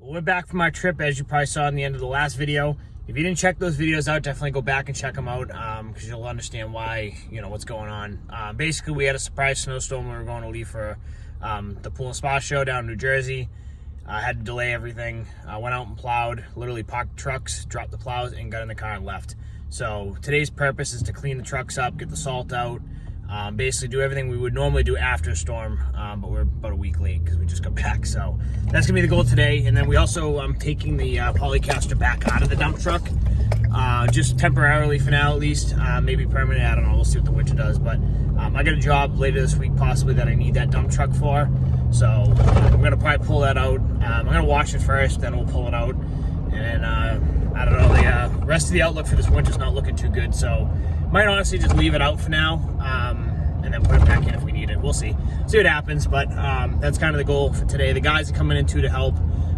Well, we're back from our trip, as you probably saw in the end of the last video. If you didn't check those videos out, definitely go back and check them out because you'll understand why, what's going on. Basically, we had a surprise snowstorm when we were going to leave for the pool and spa show down in New Jersey. Had to delay everything. Went out and plowed, literally parked trucks, dropped the plows, and got in the car and left. So today's purpose is to clean the trucks up, get the salt out, basically do everything we would normally do after a storm, but we're about a week late because we just got back. So that's gonna be the goal today. And then we also, I'm taking the polycaster back out of the dump truck, just temporarily for now at least, maybe permanent, I don't know, we'll see what the winter does. But I got a job later this week possibly that I need that dump truck for. So we're gonna probably pull that out. I'm gonna wash it first, then we'll pull it out. And I don't know, the rest of the outlook for this winter's not looking too good. So might honestly just leave it out for now, and then put it back in if we need it. We'll see what happens, but that's kind of the goal for today. The guys are coming in too to help.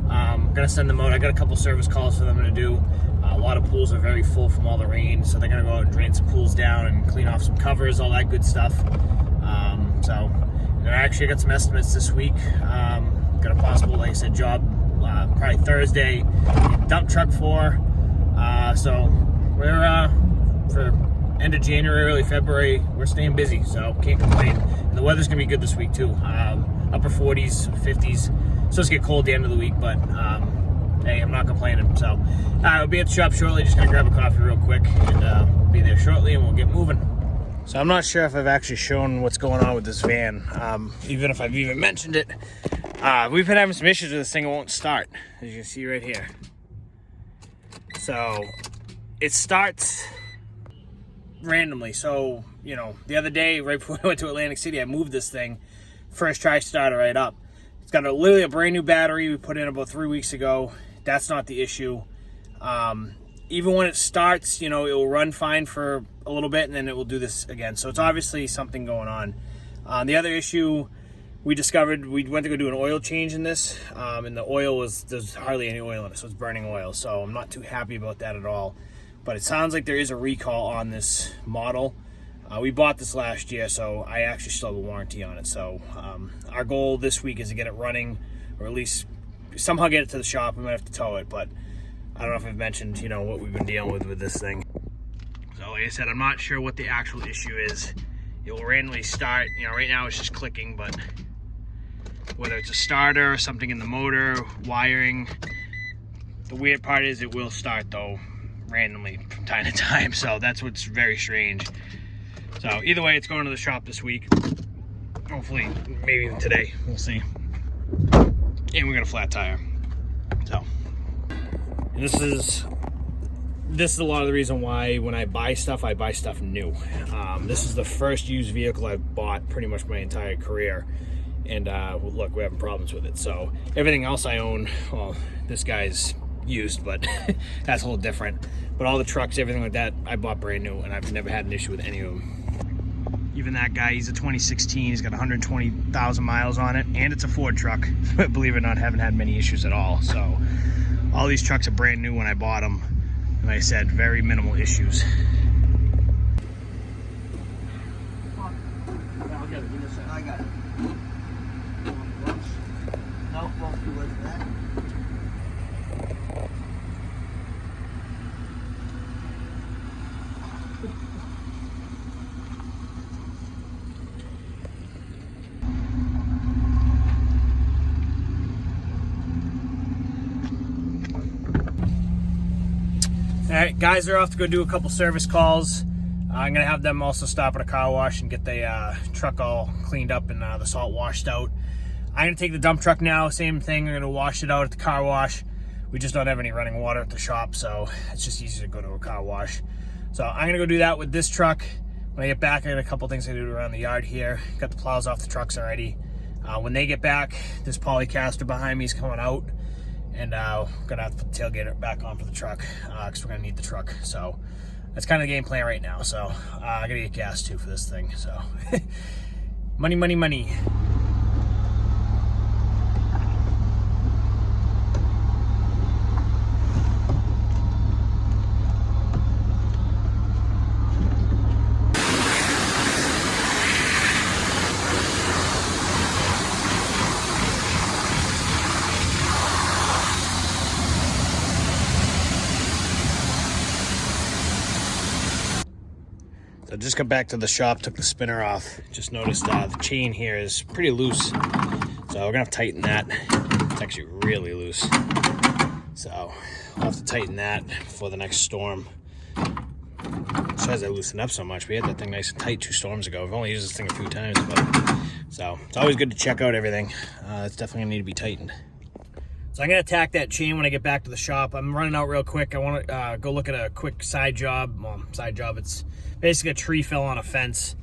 Gonna send them out. I got a couple service calls for them to do. A lot of pools are very full from all the rain, so they're gonna go out and drain some pools down and clean off some covers, all that good stuff. And I actually got some estimates this week. Got a possible, like I said, job probably Thursday. Dump truck for. So we're for end of January, early February, we're staying busy, so can't complain. And the weather's gonna be good this week too. Upper 40s, 50s. It's supposed to get cold at the end of the week, but hey, I'm not complaining. So I'll be at the shop shortly, just gonna grab a coffee real quick, and we'll be there shortly and we'll get moving. So I'm not sure if I've actually shown what's going on with this van, even if I've even mentioned it. We've been having some issues with this thing. It won't start, as you can see right here. So it starts randomly. So, the other day, right before I went to Atlantic City, I moved this thing. First try, started right up. It's got literally a brand new battery we put in about 3 weeks ago. That's not the issue. Even when it starts, it will run fine for a little bit and then it will do this again. So it's obviously something going on. The other issue we discovered, we went to go do an oil change in this, and the oil there's hardly any oil in it, so it's burning oil. So I'm not too happy about that at all. But it sounds like there is a recall on this model. We bought this last year, so I actually still have a warranty on it. So our goal this week is to get it running, or at least somehow get it to the shop. We might have to tow it, but I don't know if I've mentioned, what we've been dealing with this thing. So like I said, I'm not sure what the actual issue is. It will randomly start, right now it's just clicking, but whether it's a starter or something in the motor, wiring, the weird part is it will start though randomly from time to time. So that's what's very strange. So either way, it's going to the shop this week. Hopefully, maybe even today, we'll see. And we got a flat tire. So, and this is a lot of the reason why when I buy stuff new. This is the first used vehicle I've bought pretty much my entire career. And look, we're having problems with it. So everything else I own, well, this guy's used, but that's a little different. But all the trucks, everything like that, I bought brand new, and I've never had an issue with any of them. Even that guy, he's a 2016, he's got 120,000 miles on it, and it's a Ford truck. Believe it or not, haven't had many issues at all. So all these trucks are brand new when I bought them. And like I said, very minimal issues. I got it. No, won't do like that. All right, guys are off to go do a couple service calls. I'm gonna have them also stop at a car wash and get the truck all cleaned up and the salt washed out. I'm gonna take the dump truck now, same thing. I'm gonna wash it out at the car wash. We just don't have any running water at the shop, so it's just easier to go to a car wash. So I'm gonna go do that with this truck. When I get back, I got a couple things to do around the yard here. Got the plows off the trucks already. When they get back, this polycaster behind me is coming out, and gonna have to put the tailgater back on for the truck because we're gonna need the truck. So that's kind of the game plan right now. So I gotta get gas too for this thing. So money, money, money. So I just got back to the shop, took the spinner off. Just noticed the chain here is pretty loose. So we're gonna have to tighten that. It's actually really loose. So we'll have to tighten that before the next storm. As I loosened up so much, we had that thing nice and tight 2 storms ago. We've only used this thing a few times, but so it's always good to check out everything. It's definitely gonna need to be tightened. So I'm gonna attack that chain when I get back to the shop. I'm running out real quick. I want to go look at a quick side job. Well, side job. It's basically a tree fell on a fence,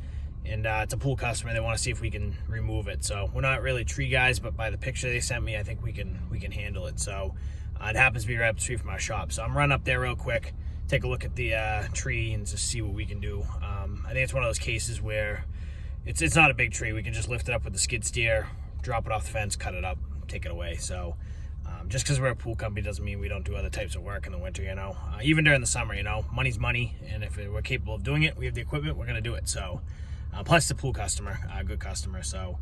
and it's a pool customer. They want to see if we can remove it. So we're not really tree guys, but by the picture they sent me, I think we can handle it. So it happens to be right up the street from our shop. So I'm running up there real quick, take a look at the tree, and just see what we can do. I think it's one of those cases where it's not a big tree. We can just lift it up with the skid steer, drop it off the fence, cut it up, take it away. So just because we're a pool company doesn't mean we don't do other types of work in the winter, you know. Even during the summer, you know, money's money, and if we're capable of doing it, we have the equipment, we're going to do it. So plus the pool customer, a good customer. So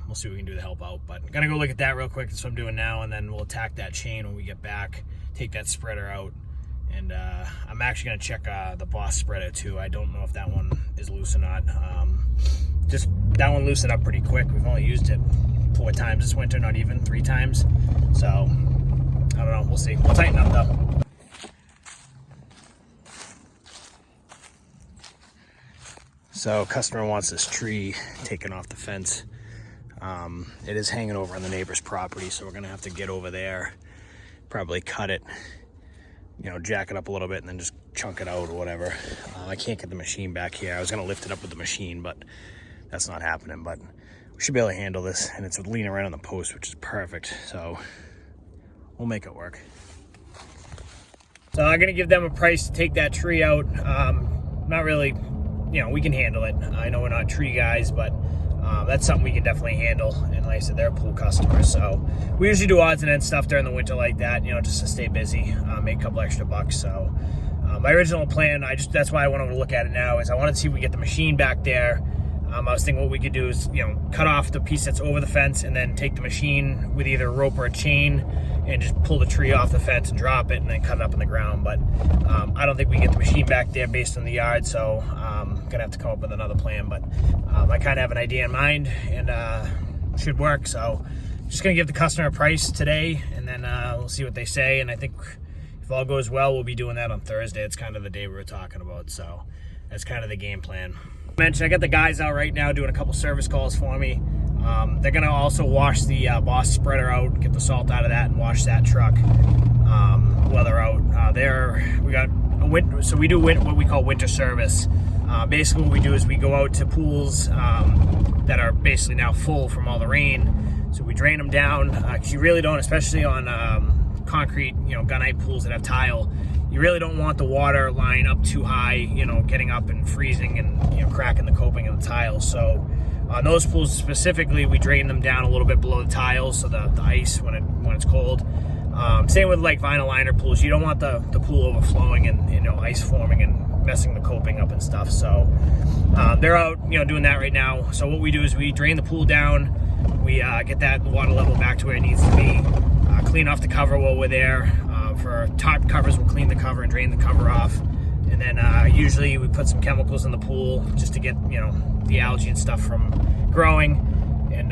we'll see what we can do to help out. But I'm going to go look at that real quick. That's what I'm doing now, and then we'll attack that chain when we get back, take that spreader out. And I'm actually going to check the Boss spreader too. I don't know if that one is loose or not. Just that one loosened up pretty quick. We've only used it 4 times this winter, not even 3 times. So I don't know. We'll see. We'll tighten up though. So customer wants this tree taken off the fence. It is hanging over on the neighbor's property, so we're going to have to get over there, probably cut it, you know, jack it up a little bit and then just chunk it out or whatever. I can't get the machine back here. I was going to lift it up with the machine, but that's not happening. But we should be able to handle this, and it's leaning right on the post, which is perfect. So we'll make it work. So I'm going to give them a price to take that tree out. Not really, you know, we can handle it. I know we're not tree guys, but that's something we can definitely handle. And like I said, they're a pool customers, so we usually do odds and ends stuff during the winter like that, you know, just to stay busy, make a couple extra bucks. So my original plan, that's why I wanted to look at it now, is I wanted to see if we get the machine back there. I was thinking what we could do is, you know, cut off the piece that's over the fence and then take the machine with either a rope or a chain and just pull the tree off the fence and drop it and then cut it up in the ground. But I don't think we can get the machine back there based on the yard, so I'm gonna have to come up with another plan. But I kind of have an idea in mind, and should work. So just gonna give the customer a price today, and then we'll see what they say. And I think if all goes well, we'll be doing that on Thursday. It's kind of the day we were talking about, so that's kind of the game plan. I got the guys out right now doing a couple service calls for me. They're gonna also wash the Boss spreader out, get the salt out of that, and wash that truck while they're out. We got a winter, so we do what we call winter service. Basically, what we do is we go out to pools that are basically now full from all the rain. So we drain them down, because you really don't, especially on concrete, you know, gunite pools that have tile. You really don't want the water line up too high, you know, getting up and freezing and, you know, cracking the coping of the tiles. So on those pools specifically, we drain them down a little bit below the tiles, so the ice when it's cold. Same with like vinyl liner pools. You don't want the pool overflowing and, you know, ice forming and messing the coping up and stuff. So they're out, you know, doing that right now. So what we do is we drain the pool down, we get that water level back to where it needs to be, clean off the cover while we're there. For top covers, we'll clean the cover and drain the cover off, and then usually we put some chemicals in the pool just to get, you know, the algae and stuff from growing, and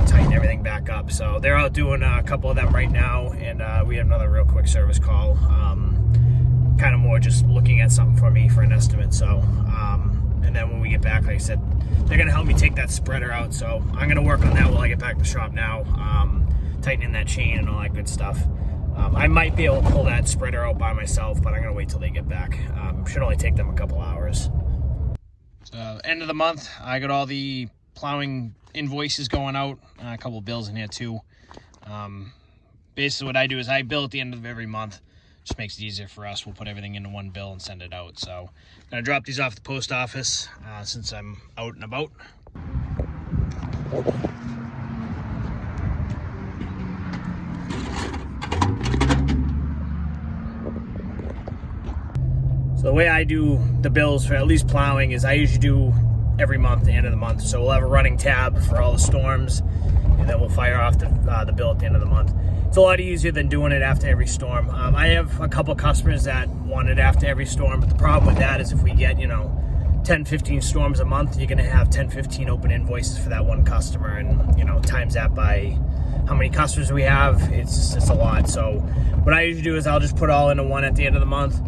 tighten everything back up. So they're out doing a couple of them right now, and we have another real quick service call, kind of more just looking at something for me for an estimate. So and then when we get back, like I said, they're gonna help me take that spreader out, so I'm gonna work on that while I get back to the shop now, tightening that chain and all that good stuff. I might be able to pull that spreader out by myself, but I'm gonna wait till they get back. Should only take them a couple hours. So end of the month, I got all the plowing invoices going out, a couple of bills in here too. Basically what I do is I bill at the end of every month. Just makes it easier for us. We'll put everything into one bill and send it out. So I'm gonna drop these off at the post office since I'm out and about. So the way I do the bills for at least plowing is I usually do every month, the end of the month. So we'll have a running tab for all the storms, and then we'll fire off the bill at the end of the month. It's a lot easier than doing it after every storm. I have a couple customers that want it after every storm, but the problem with that is if we get, you know, 10, 15 storms a month, you're gonna have 10, 15 open invoices for that one customer, and you know, times that by how many customers we have, it's a lot. So what I usually do is I'll just put all into one at the end of the month.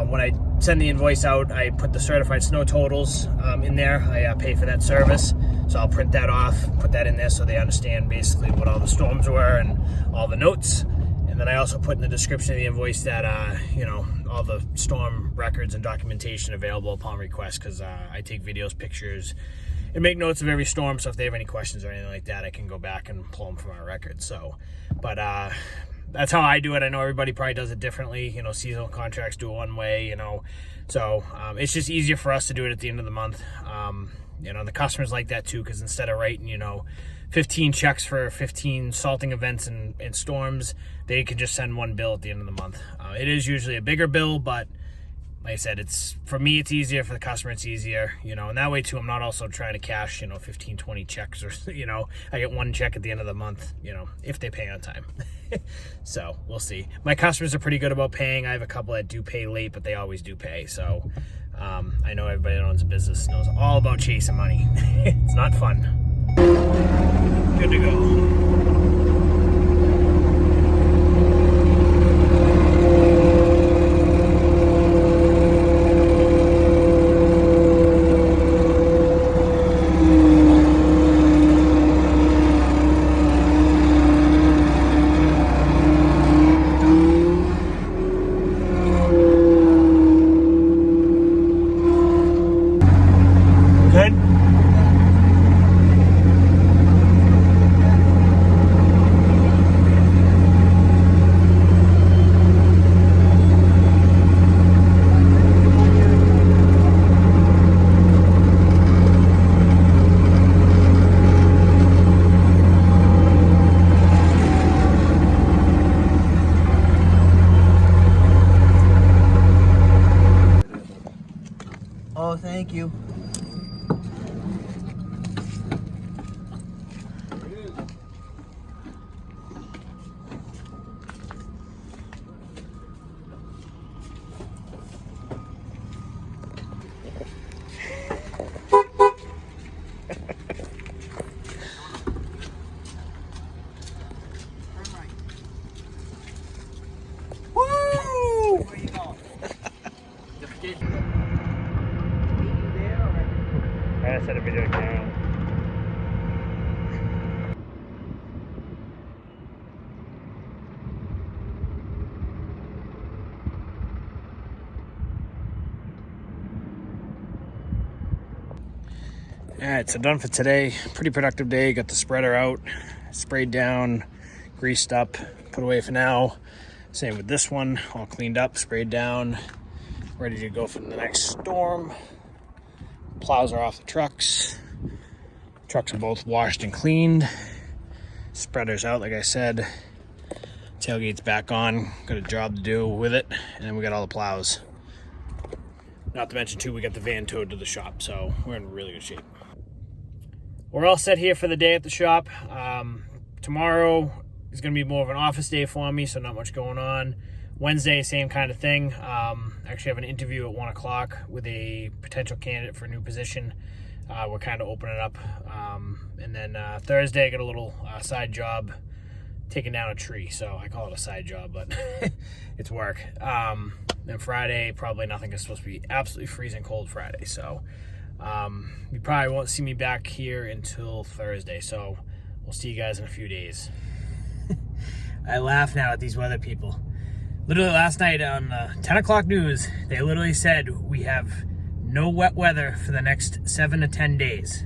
When I send the invoice out, I put the certified snow totals in there. I pay for that service, so I'll print that off, put that in there so they understand basically what all the storms were and all the notes. And then I also put in the description of the invoice that, you know, all the storm records and documentation available upon request, because I take videos, pictures, and make notes of every storm. So if they have any questions or anything like that, I can go back and pull them from our records. So, but that's how I do it. I know everybody probably does it differently. You know, seasonal contracts do it one way, you know. So it's just easier for us to do it at the end of the month. You know, the customers like that too, because instead of writing, you know, 15 checks for 15 salting events and storms, they can just send one bill at the end of the month. It is usually a bigger bill, but like I said, it's, for me, it's easier. For the customer, it's easier, you know, and that way too, I'm not also trying to cash, you know, 15, 20 checks, or, you know, I get one check at the end of the month, you know, if they pay on time. So we'll see. My customers are pretty good about paying. I have a couple that do pay late, but they always do pay. So I know everybody that owns a business knows all about chasing money. It's not fun. Good to go. Oh, thank you. Woo! Where you going? I set a video camera. Alright, so done for today. Pretty productive day. Got the spreader out, sprayed down, greased up, put away for now. Same with this one, all cleaned up, sprayed down, ready to go for the next storm. Plows are off the trucks. Trucks are both washed and cleaned. Spreader's out, like I said. Tailgate's back on. Got a job to do with it. And then we got all the plows. Not to mention, too, we got the van towed to the shop. So we're in really good shape. We're all set here for the day at the shop. Tomorrow is going to be more of an office day for me, so not much going on. Wednesday, same kind of thing. Actually have an interview at 1 o'clock with a potential candidate for a new position. We're kind of opening up. And then Thursday, I got a little side job taking down a tree. So I call it a side job, but it's work. Then Friday, probably nothing. It's supposed to be absolutely freezing cold Friday. So you probably won't see me back here until Thursday. So we'll see you guys in a few days. I laugh now at these weather people. Literally last night on the 10 o'clock news, they literally said we have no wet weather for the next 7 to 10 days.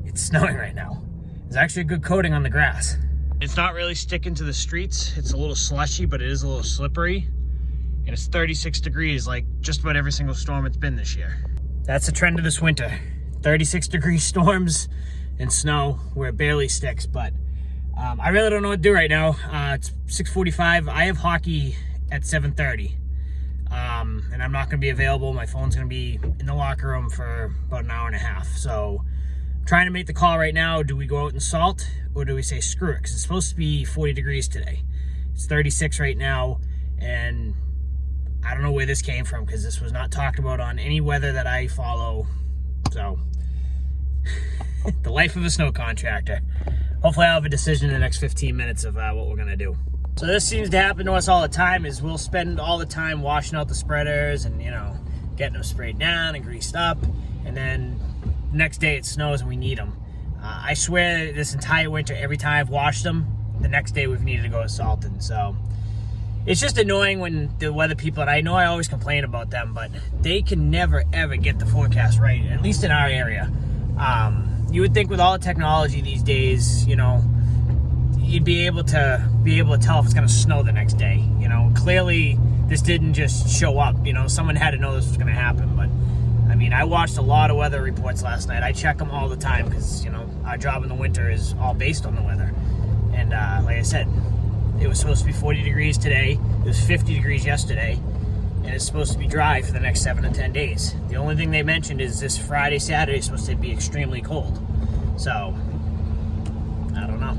It's snowing right now. There's actually a good coating on the grass. It's not really sticking to the streets. It's a little slushy, but it is a little slippery. And it's 36 degrees like just about every single storm it's been this year. That's the trend of this winter. 36-degree storms and snow where it barely sticks, but I really don't know what to do right now. It's 6:45. I have hockey at 7:30. And I'm not going to be available. My phone's going to be in the locker room for about an hour and a half. So I'm trying to make the call right now. Do we go out and salt, or do we say screw it? Because it's supposed to be 40 degrees today. It's 36 right now. And I don't know where this came from, because this was not talked about on any weather that I follow. So, the life of a snow contractor. Hopefully I'll have a decision in the next 15 minutes of what we're going to do. So this seems to happen to us all the time, is we'll spend all the time washing out the spreaders and, getting them sprayed down and greased up. And then the next day it snows and we need them. I swear this entire winter, every time I've washed them, the next day we've needed to go to Salton. So it's just annoying when the weather people, and I know I always complain about them, but they can never ever get the forecast right, at least in our area. You would think with all the technology these days, you'd be able to tell if it's going to snow the next day. Clearly this didn't just show up. Someone had to know this was going to happen. But I mean, I watched a lot of weather reports last night. I check them all the time because our job in the winter is all based on the weather. And like I said, it was supposed to be 40 degrees today. It was 50 degrees yesterday. And it's supposed to be dry for the next 7 to 10 days. The only thing they mentioned is this Friday, Saturday is supposed to be extremely cold. So, I don't know.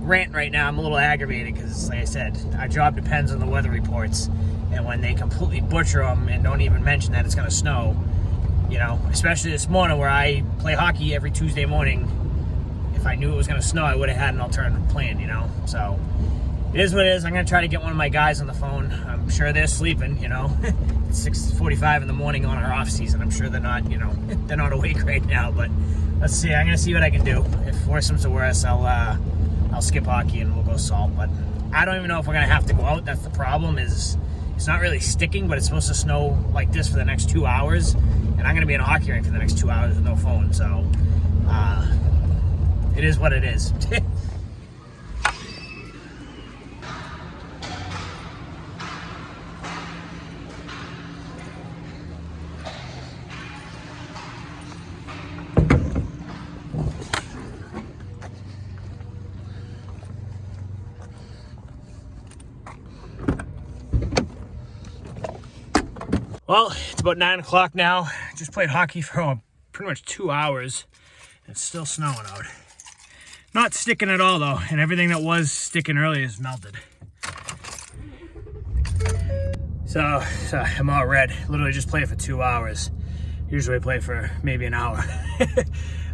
Rant right now, I'm a little aggravated because, like I said, our job depends on the weather reports. And when they completely butcher them and don't even mention that it's going to snow, especially this morning where I play hockey every Tuesday morning, if I knew it was going to snow, I would have had an alternative plan, So, it is what it is. I'm going to try to get one of my guys on the phone. I'm sure they're sleeping, It's 6:45 in the morning on our off season. I'm sure they're not, they're not awake right now. But let's see. I'm going to see what I can do. If worse comes to worse, I'll skip hockey and we'll go Salt. But I don't even know if we're going to have to go out. That's the problem. Is it's not really sticking, but it's supposed to snow like this for the next 2 hours. And I'm going to be in a hockey rink for the next 2 hours with no phone. So it is what it is. Well, it's about 9 o'clock now. Just played hockey for pretty much 2 hours. It's still snowing out. Not sticking at all though, and everything that was sticking earlier is melted. So I'm all red. Literally just played for 2 hours. Usually I play for maybe an hour.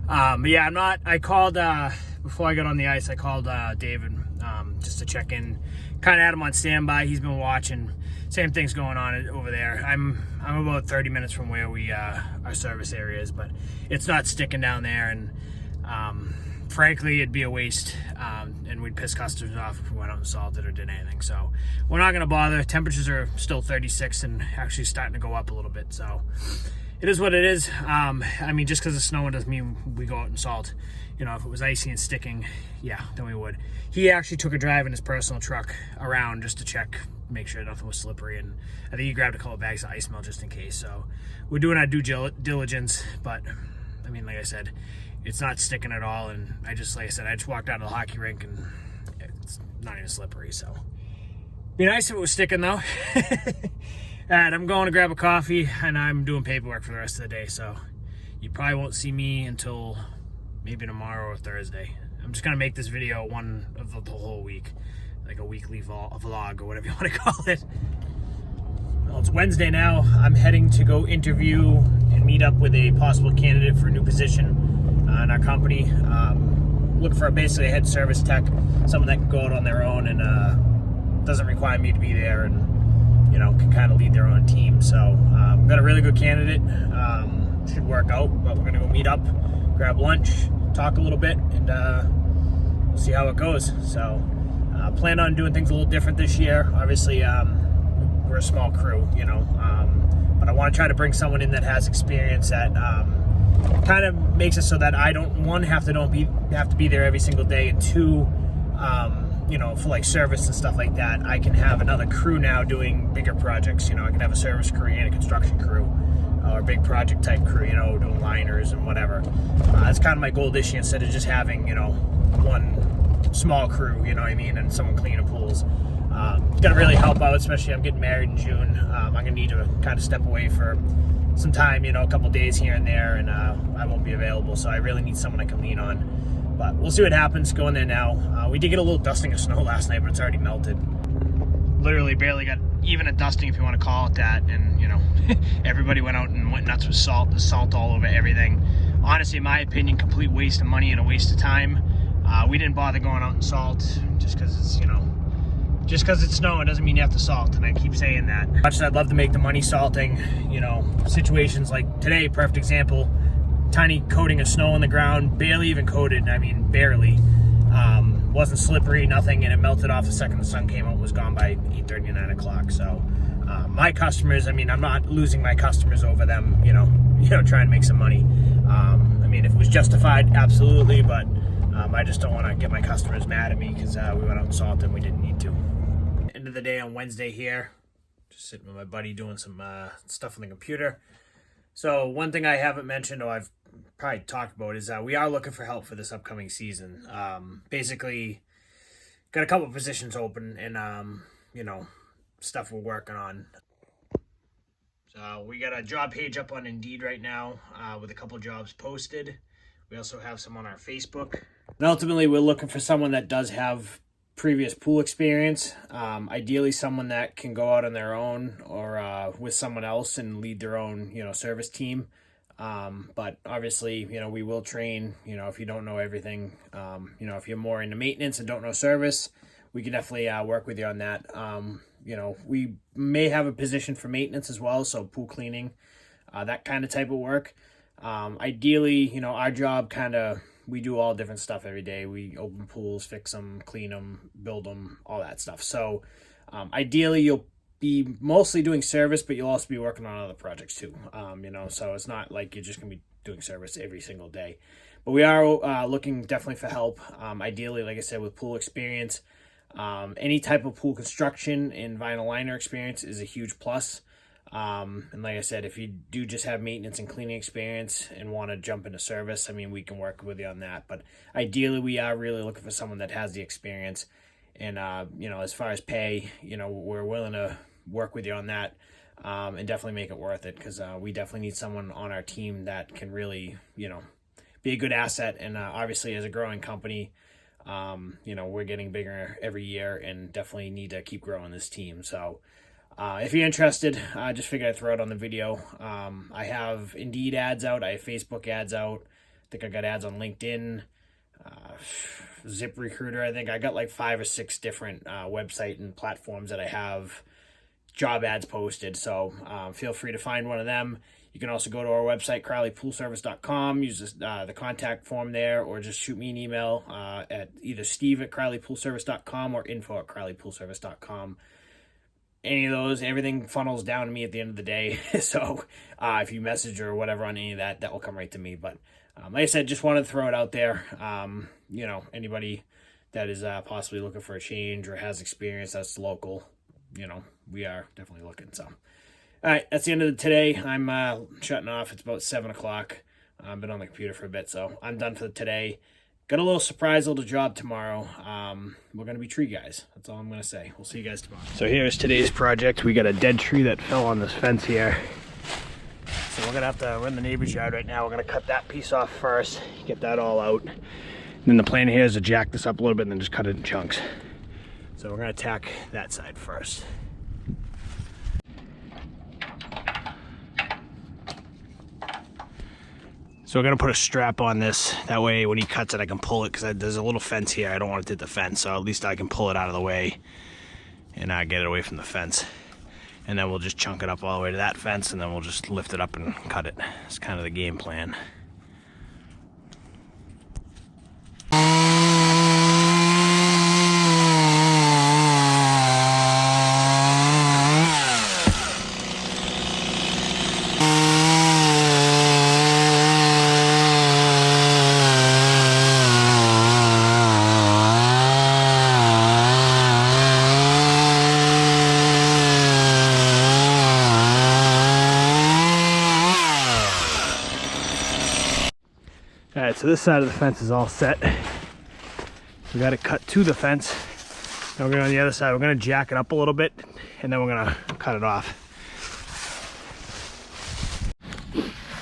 But yeah, I called, before I got on the ice, I called David just to check in. Kind of had him on standby. He's been watching. Same thing's going on over there. I'm about 30 minutes from where our service area is, but it's not sticking down there, and frankly, it'd be a waste, and we'd piss customers off if we went out and salted or did anything. So we're not going to bother. Temperatures are still 36 and actually starting to go up a little bit. So it is what it is. I mean, just because it's snowing doesn't mean we go out and salt. If it was icy and sticking, yeah, then we would. He actually took a drive in his personal truck around just to check, make sure nothing was slippery, and I think he grabbed a couple bags of ice melt just in case. So we're doing our due diligence, but I mean, like I said, it's not sticking at all, and I just walked out of the hockey rink and it's not even slippery. So be nice if it was sticking though. And I'm going to grab a coffee, and I'm doing paperwork for the rest of the day, so you probably won't see me until maybe tomorrow or Thursday. I'm just gonna make this video one of the whole week, like a weekly vlog or whatever you want to call it. Well, it's Wednesday now. I'm heading to go interview and meet up with a possible candidate for a new position in our company. Looking for basically a head service tech, someone that can go out on their own and doesn't require me to be there, and can kind of lead their own team. So we've got a really good candidate. Should work out, but we're gonna go meet up, grab lunch, talk a little bit, and see how it goes. So plan on doing things a little different this year. Obviously, we're a small crew, but I want to try to bring someone in that has experience that kind of makes it so that I don't, one, have to be there every single day, and two, for like service and stuff like that, I can have another crew now doing bigger projects. I can have a service crew and a construction crew, or a big project type crew, doing liners and whatever. That's kind of my goal this year, instead of just having, one small crew, and someone cleaning pools. It's gonna really help out, especially I'm getting married in June. I'm gonna need to kind of step away for some time, a couple days here and there, and I won't be available, so I really need someone I can lean on. But we'll see what happens. Going there now. We did get a little dusting of snow last night, but it's already melted. literally barely got even a dusting, if you want to call it that. And you know, everybody went out and went nuts with salt. There's salt all over everything. Honestly, in my opinion, complete waste of money and a waste of time. We didn't bother going out and salt just because it's, you know, just because it's snowing doesn't mean you have to salt, and I keep saying that. Much as I'd love to make the money salting, you know, situations like today, perfect example, tiny coating of snow on the ground, barely even coated, I mean barely. Wasn't slippery, nothing, and it melted off the second the sun came out, was gone by 8:30, 9 o'clock. So my customers, I mean, I'm not losing my customers over them, you know, trying to make some money. I mean, if it was justified, absolutely, but I just don't want to get my customers mad at me because we went out and salted and we didn't need to. End of the day on Wednesday here, just sitting with my buddy doing some stuff on the computer. So one thing I haven't mentioned, or I've probably talked about, is we are looking for help for this upcoming season. Basically, got a couple of positions open, and you know, stuff we're working on. So we got a job page up on Indeed right now with a couple of jobs posted. We also have some on our Facebook. And ultimately, we're looking for someone that does have previous pool experience. Ideally, someone that can go out on their own or with someone else and lead their own, you know, service team. But obviously, you know, we will train, you know, if you don't know everything, you know, if you're more into maintenance and don't know service, we can definitely work with you on that. You know, we may have a position for maintenance as well. So pool cleaning, that kind of type of work. Ideally, you know, our job we do all different stuff every day. We open pools, fix them, clean them, build them, all that stuff. So ideally, you'll be mostly doing service, but you'll also be working on other projects too. You know, so it's not like you're just going to be doing service every single day. But we are looking definitely for help. Ideally, like I said, with pool experience, any type of pool construction and vinyl liner experience is a huge plus. And like I said, if you do just have maintenance and cleaning experience and want to jump into service, I mean, we can work with you on that. But ideally, we are really looking for someone that has the experience. And, you know, as far as pay, you know, we're willing to work with you on that and definitely make it worth it, because we definitely need someone on our team that can really, you know, be a good asset. And obviously, as a growing company, you know, we're getting bigger every year and definitely need to keep growing this team. So if you're interested, I just figured I'd throw it on the video. I have Indeed ads out. I have Facebook ads out. I think I got ads on LinkedIn, ZipRecruiter. I think I got like 5 or 6 different website and platforms that I have job ads posted. So feel free to find one of them. You can also go to our website, crowleypoolservice.com, use the contact form there, or just shoot me an email at either steve@crowleypoolservice.com or info@crowleypoolservice.com. Any of those, everything funnels down to me at the end of the day. So if you message or whatever on any of that, that will come right to me. But like I said, just wanted to throw it out there. You know, anybody that is possibly looking for a change or has experience that's local, you know, we are definitely looking. So, all right, that's the end of today. I'm shutting off. It's about 7 o'clock. I've been on the computer for a bit, so I'm done for today. Got a little surprise little job tomorrow. We're going to be tree guys. That's all I'm going to say. We'll see you guys tomorrow. So here's today's project. We got a dead tree that fell on this fence here. So we're going to have to run the neighbor's yard right now. We're going to cut that piece off first, get that all out. And then the plan here is to jack this up a little bit and then just cut it in chunks. So we're going to attack that side first. So we're going to put a strap on this. That way when he cuts it, I can pull it, because there's a little fence here. I don't want it to hit the fence, so at least I can pull it out of the way and get it away from the fence. And then we'll just chunk it up all the way to that fence, and then we'll just lift it up and cut it. It's kind of the game plan. Alright, so this side of the fence is all set. We got it cut to the fence. Now we're going on the other side. We're going to jack it up a little bit, and then we're going to cut it off.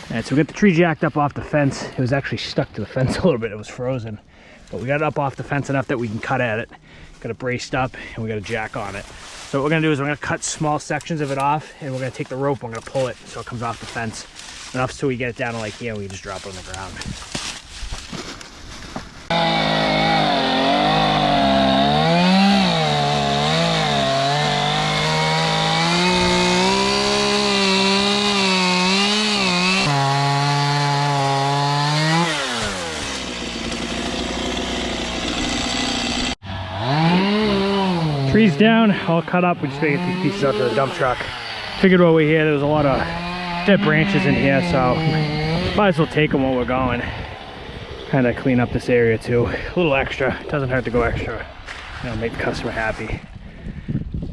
Alright, so we got the tree jacked up off the fence. It was actually stuck to the fence a little bit. It was frozen. But we got it up off the fence enough that we can cut at it. got it braced up, and we got a jack on it. So what we're gonna do is we're gonna cut small sections of it off, and we're gonna take the rope, we're gonna pull it so it comes off the fence. Enough so we get it down to like here, and we just drop it on the ground. Trees down, all cut up. We just figured these pieces out to the dump truck. Figured while we're here, there was a lot of dead branches in here, so might as well take them while we're going. Kind of clean up this area too. A little extra, doesn't hurt to go extra. You know, make the customer happy.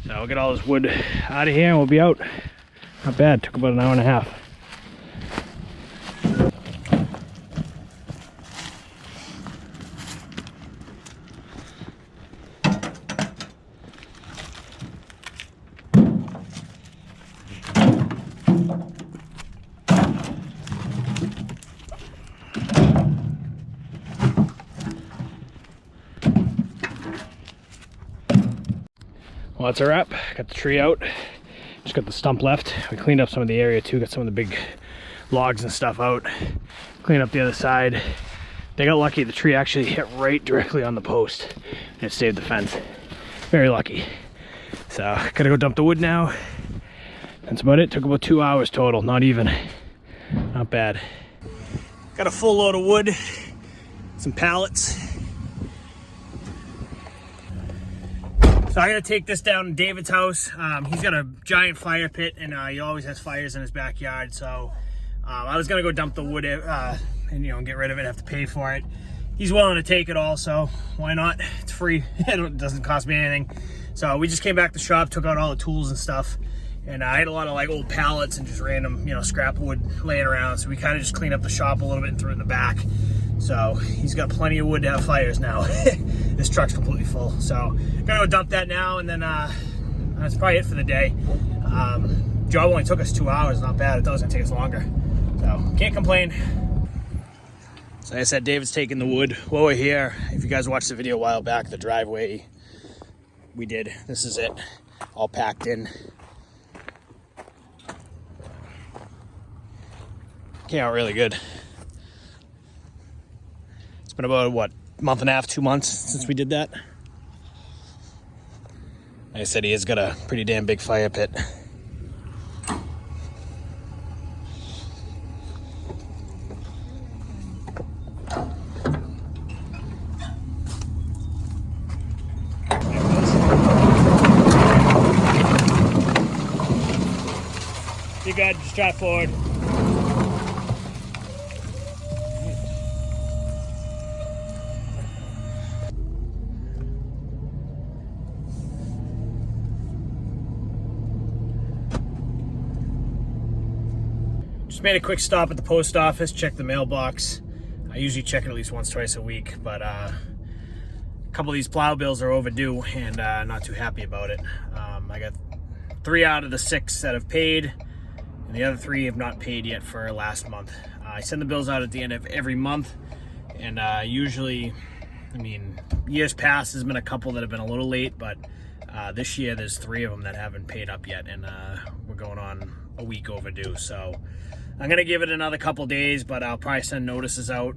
So we'll get all this wood out of here and we'll be out. Not bad, took about an hour and a half. Well, that's a wrap. Got the tree out. Just got the stump left. We cleaned up some of the area too. Got some of the big logs and stuff out. Cleaned up the other side. They got lucky. The tree actually hit right directly on the post and it saved the fence. Very lucky. So, gotta go dump the wood now. That's about it. Took about 2 hours total. Not even. Not bad. Got a full load of wood. Some pallets. So I gotta take this down to David's house. He's got a giant fire pit, and he always has fires in his backyard. So I was gonna go dump the wood and get rid of it, have to pay for it. He's willing to take it all, so why not? It's free. It doesn't cost me anything. So we just came back to the shop, took out all the tools and stuff, and I had a lot of like old pallets and just random scrap wood laying around. So we kind of just cleaned up the shop a little bit and threw it in the back. So he's got plenty of wood to have fires now. This truck's completely full. So gotta go dump that now, and then that's probably it for the day. Job only took us 2 hours, not bad. I thought it was gonna take us longer. So can't complain. So like I said, David's taking the wood. While we're here, if you guys watched the video a while back, the driveway we did, this is it, all packed in. Came out really good. It's been about, what, month and a half, 2 months since we did that. Like I said, he has got a pretty damn big fire pit. You good, just drive forward. Just made a quick stop at the post office, checked the mailbox. I usually check it at least once, twice a week, but a couple of these plow bills are overdue, and not too happy about it. I got 3 out of the 6 that have paid, and the other 3 have not paid yet for last month. I send the bills out at the end of every month, and usually, I mean, years past there's been a couple that have been a little late, but this year there's 3 of them that haven't paid up yet, and we're going on a week overdue. So I'm gonna give it another couple days, but I'll probably send notices out.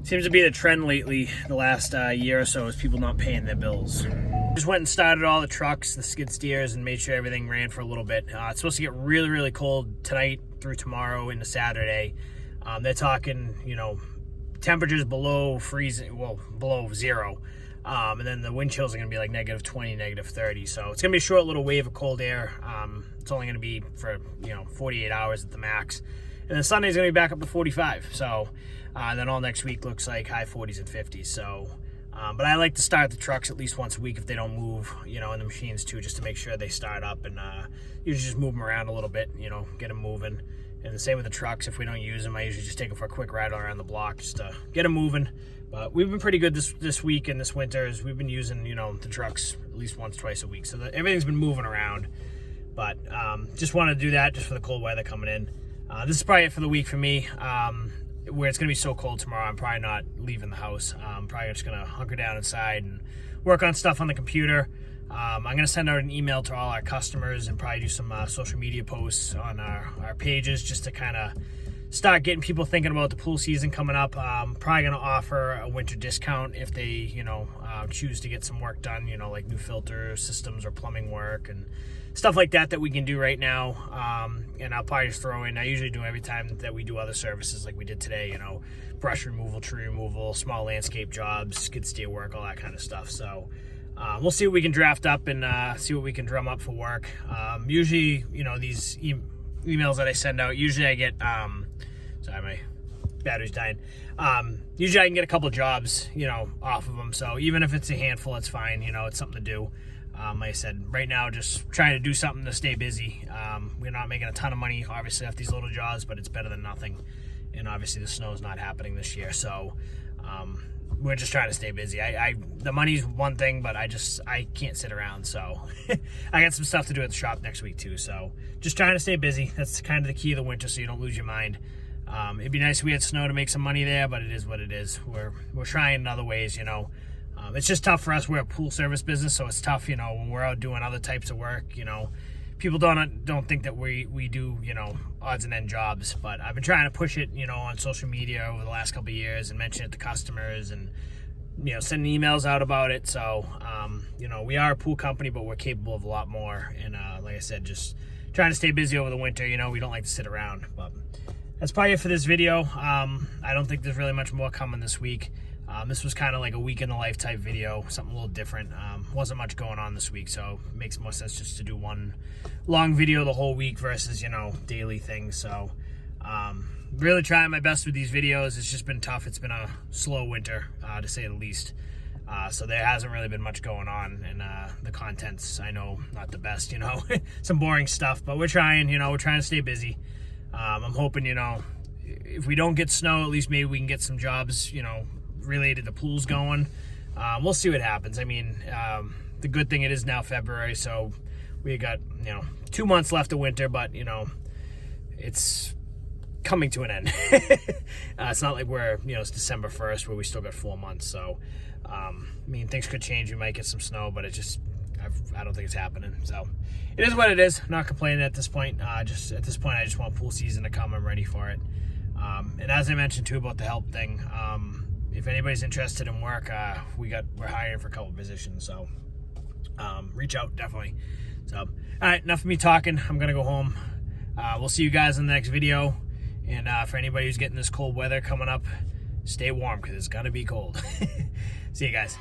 Seems to be the trend lately, the last year or so, is people not paying their bills. Just went and started all the trucks, the skid steers, and made sure everything ran for a little bit. It's supposed to get really, really cold tonight through tomorrow into Saturday. They're talking, temperatures below freezing, well, below 0. And then the wind chills are going to be like -20, -30. So it's going to be a short little wave of cold air. It's only going to be for, 48 hours at the max. And then Sunday's going to be back up to 45. So then all next week looks like high 40s and 50s. So, but I like to start the trucks at least once a week if they don't move, and the machines too, just to make sure they start up, and usually just move them around a little bit, get them moving. And the same with the trucks. If we don't use them, I usually just take them for a quick ride around the block just to get them moving. But we've been pretty good this week and this winter. As we've been using, the trucks at least once, twice a week. So everything's been moving around. But just wanted to do that just for the cold weather coming in. This is probably it for the week for me. where it's going to be so cold tomorrow, I'm probably not leaving the house. I'm probably just going to hunker down inside and work on stuff on the computer. I'm going to send out an email to all our customers and probably do some social media posts on our pages just to kind of start getting people thinking about the pool season coming up. Probably going to offer a winter discount if they, choose to get some work done, like new filter systems or plumbing work and stuff like that we can do right now. And I'll probably just throw in, I usually do every time that we do other services like we did today, brush removal, tree removal, small landscape jobs, skid steer work, all that kind of stuff. So we'll see what we can draft up and see what we can drum up for work. Usually, these emails that I send out, usually I get, sorry, my battery's dying. Usually I can get a couple jobs, off of them. So even if it's a handful, it's fine. It's something to do. Like I said, right now, just trying to do something to stay busy. We're not making a ton of money, obviously, off these little jobs, but it's better than nothing. And obviously the snow's not happening this year. So we're just trying to stay busy. The money's one thing, but I can't sit around. So I got some stuff to do at the shop next week too. So just trying to stay busy. That's kind of the key of the winter, so you don't lose your mind. It'd be nice if we had snow to make some money there, but it is what it is. We're trying in other ways, It's just tough for us. We're a pool service business, so it's tough, when we're out doing other types of work, people don't think that we do, odds and end jobs, but I've been trying to push it, on social media over the last couple of years and mention it to customers and, sending emails out about it. So, we are a pool company, but we're capable of a lot more. And, like I said, just trying to stay busy over the winter. We don't like to sit around, but that's probably it for this video. I don't think there's really much more coming this week. This was kind of like a week in the life type video, something a little different. Wasn't much going on this week, so it makes more sense just to do one long video the whole week versus, daily things. So really trying my best with these videos. It's just been tough. It's been a slow winter, to say the least. So there hasn't really been much going on, and the content's, I know, not the best, some boring stuff, but we're trying, we're trying to stay busy. I'm hoping, if we don't get snow, at least maybe we can get some jobs, related to pools going. We'll see what happens. I mean, the good thing, it is now February, so we got, 2 months left of winter, but, it's coming to an end. It's not like we're, it's December 1st where we still got 4 months. So, things could change. We might get some snow, but I don't think it's happening. So it is what it is. Not complaining at this point. At this point, I just want pool season to come. I'm ready for it. And as I mentioned too about the help thing, if anybody's interested in work, we're hiring for a couple positions. So reach out, definitely. So all right, enough of me talking. I'm gonna go home. We'll see you guys in the next video. And for anybody who's getting this cold weather coming up, stay warm because it's gonna be cold. See you guys.